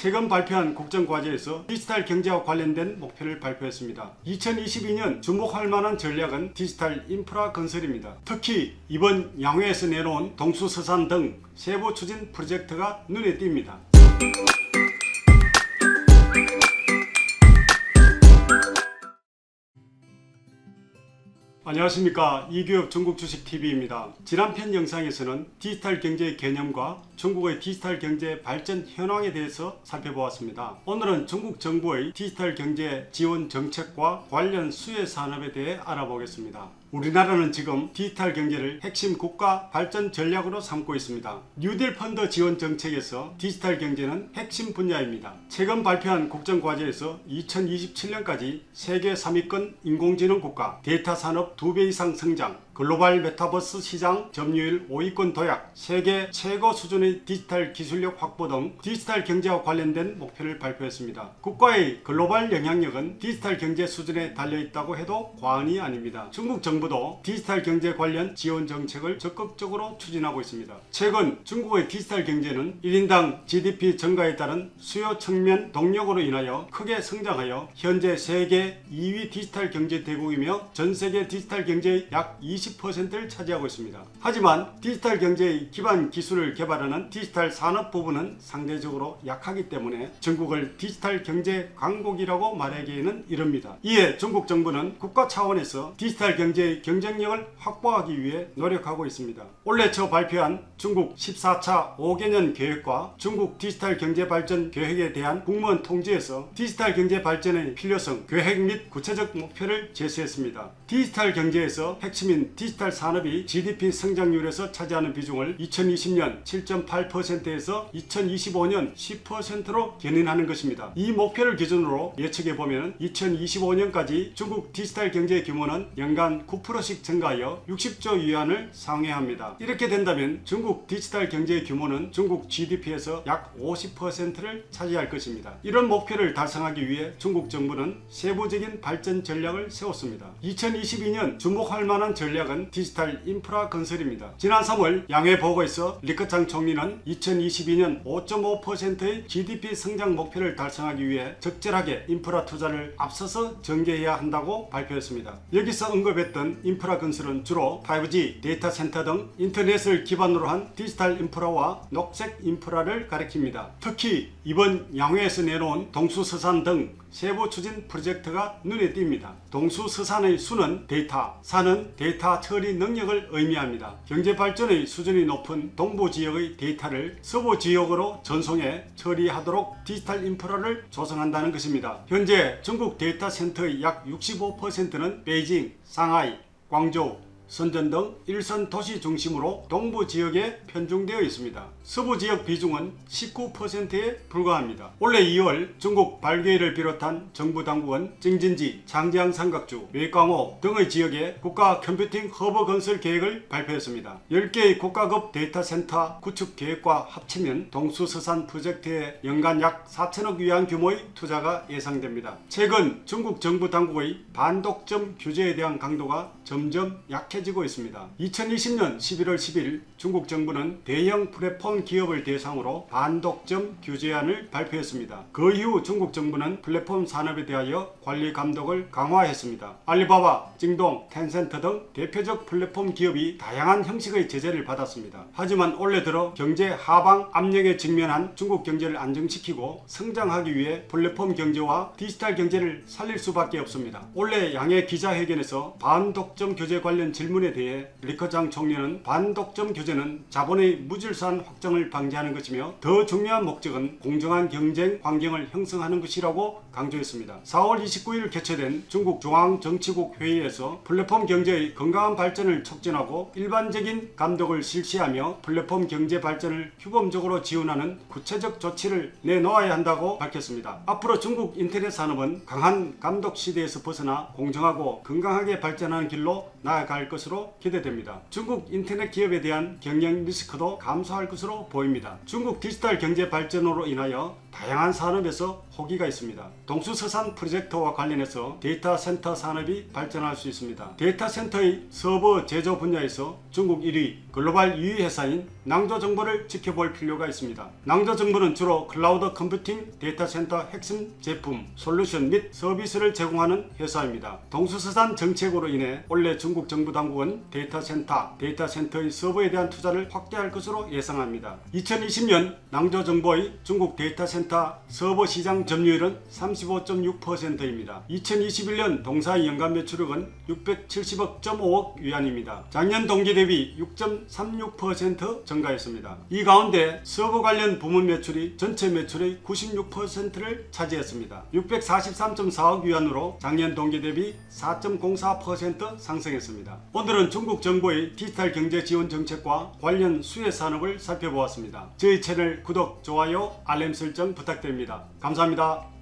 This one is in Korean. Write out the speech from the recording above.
최근 발표한 국정과제에서 디지털 경제와 관련된 목표를 발표했습니다. 2022년 주목할 만한 전략은 디지털 인프라 건설입니다. 특히 이번 양회에서 내놓은 동수서산 등 세부 추진 프로젝트가 눈에 띕니다. 안녕하십니까, 이교육 중국 주식TV입니다. 지난 편 영상에서는 디지털 경제의 개념과 중국의 디지털 경제 발전 현황에 대해서 살펴보았습니다. 오늘은 중국 정부의 디지털 경제 지원 정책과 관련 수혜 산업에 대해 알아보겠습니다. 우리나라는 지금 디지털 경제를 핵심 국가 발전 전략으로 삼고 있습니다. 뉴딜 펀드 지원 정책에서 디지털 경제는 핵심 분야입니다. 최근 발표한 국정과제에서 2027년까지 세계 3위권 인공지능 국가, 데이터 산업 2배 이상 성장, 글로벌 메타버스 시장 점유율 5위권 도약, 세계 최고 수준의 디지털 기술력 확보 등 디지털 경제와 관련된 목표를 발표했습니다. 국가의 글로벌 영향력은 디지털 경제 수준에 달려있다고 해도 과언이 아닙니다. 중국 정부도 디지털 경제 관련 지원 정책을 적극적으로 추진하고 있습니다. 최근 중국의 디지털 경제는 1인당 GDP 증가에 따른 수요 측면 동력으로 인하여 크게 성장하여 현재 세계 2위 디지털 경제 대국이며 전세계 디지털 경제의 약 20%를 차지하고 있습니다. 하지만 디지털 경제의 기반 기술을 개발하는 디지털 산업 부분은 상대적으로 약하기 때문에 중국을 디지털 경제 강국이라고 말하기에는 이릅니다. 이에 중국 정부는 국가 차원에서 디지털 경제의 경쟁력을 확보하기 위해 노력하고 있습니다. 올해 초 발표한 중국 14차 5개년 계획과 중국 디지털 경제 발전 계획에 대한 국무원 통지에서 디지털 경제 발전의 필요성, 계획 및 구체적 목표를 제시했습니다. 디지털 경제에서 핵심인 디지털 산업이 GDP 성장률에서 차지하는 비중을 2020년 7.8%에서 2025년 10%로 견인하는 것입니다. 이 목표를 기준으로 예측해보면 2025년까지 중국 디지털 경제 규모는 연간 9%씩 증가하여 60조 위안을 상회합니다. 이렇게 된다면 중국 디지털 경제 규모는 중국 GDP에서 약 50%를 차지할 것입니다. 이런 목표를 달성하기 위해 중국 정부는 세부적인 발전 전략을 세웠습니다. 2022년 주목할 만한 전략은 디지털 인프라 건설입니다. 지난 3월 양회 보고에서 리커창 총리는 2022년 5.5%의 GDP 성장 목표를 달성하기 위해 적절하게 인프라 투자를 앞서서 전개해야 한다고 발표했습니다. 여기서 언급했던 인프라 건설은 주로 5G, 데이터 센터 등 인터넷을 기반으로 한 디지털 인프라와 녹색 인프라를 가리킵니다. 특히 이번 양회에서 내놓은 동수서산 등 세부 추진 프로젝트가 눈에 띕니다. 동수서산의 수는 데이터, 산은 데이터 처리 능력을 의미합니다. 경제발전의 수준이 높은 동부지역의 데이터를 서부지역으로 전송해 처리하도록 디지털 인프라를 조성한다는 것입니다. 현재 중국 데이터 센터의 약 65%는 베이징, 상하이, 광저우, 선전 등 일선 도시 중심으로 동부 지역에 편중되어 있습니다. 서부 지역 비중은 19%에 불과합니다. 올해 2월 중국 발괴를 비롯한 정부 당국은 징진지, 장지ang 삼각주, 웨이광호 등의 지역에 국가 컴퓨팅 허브 건설 계획을 발표했습니다. 10개의 국가급 데이터 센터 구축 계획과 합치면 동수서산 프로젝트에 연간 약 4천억 위안 규모의 투자가 예상됩니다. 최근 중국 정부 당국의 반독점 규제에 대한 강도가 점점 약해지고 있습니다. 2020년 11월 10일 중국 정부는 대형 플랫폼 기업을 대상으로 반독점 규제안을 발표했습니다. 그 이후 중국 정부는 플랫폼 산업에 대하여 관리 감독을 강화했습니다. 알리바바, 징동, 텐센트 등 대표적 플랫폼 기업이 다양한 형식의 제재를 받았습니다. 하지만 올해 들어 경제 하방 압력에 직면한 중국 경제를 안정시키고 성장하기 위해 플랫폼 경제와 디지털 경제를 살릴 수밖에 없습니다. 올해 양해 기자회견에서 반독점 규제 관련 질문에 대해 리커창 총리는 반독점 규제는 자본의 무질서한 확장을 방지하는 것이며 더 중요한 목적은 공정한 경쟁 환경을 형성하는 것이라고 강조했습니다. 4월 29일 개최된 중국 중앙정치국 회의에서 플랫폼 경제의 건강한 발전을 촉진하고 일반적인 감독을 실시하며 플랫폼 경제 발전을 규범적으로 지원하는 구체적 조치를 내놓아야 한다고 밝혔습니다. 앞으로 중국 인터넷 산업은 강한 감독 시대에서 벗어나 공정하고 건강하게 발전하는 길로 나아갈 것으로 기대됩니다. 중국 인터넷 기업에 대한 경영 리스크도 감소할 것으로 보입니다. 중국 디지털 경제 발전으로 인하여 다양한 산업에서 호기가 있습니다. 동수서산 프로젝트와 관련해서 데이터 센터 산업이 발전할 수 있습니다. 데이터 센터의 서버 제조 분야에서 중국 1위, 글로벌 2위 회사인 낭조정보를 지켜볼 필요가 있습니다. 낭조정보는 주로 클라우드 컴퓨팅 데이터 센터 핵심 제품, 솔루션 및 서비스를 제공하는 회사입니다. 동수서산 정책으로 인해 올해 중국 정부 당국은 데이터 센터의 서버에 대한 투자를 확대할 것으로 예상합니다. 2020년 낭조정보의 중국 데이터 센터 서버 시장 점유율은 35.6%입니다. 2021년 동사의 연간 매출액은 670억.5억 위안입니다. 작년 동기 대비 6.36% 증가했습니다. 이 가운데 서버 관련 부문 매출이 전체 매출의 96%를 차지했습니다. 643.4억 위안으로 작년 동기 대비 4.04% 상승했습니다. 오늘은 중국 정부의 디지털 경제 지원 정책과 관련 수혜 산업을 살펴보았습니다. 저희 채널 구독, 좋아요, 알림 설정 부탁드립니다. 감사합니다.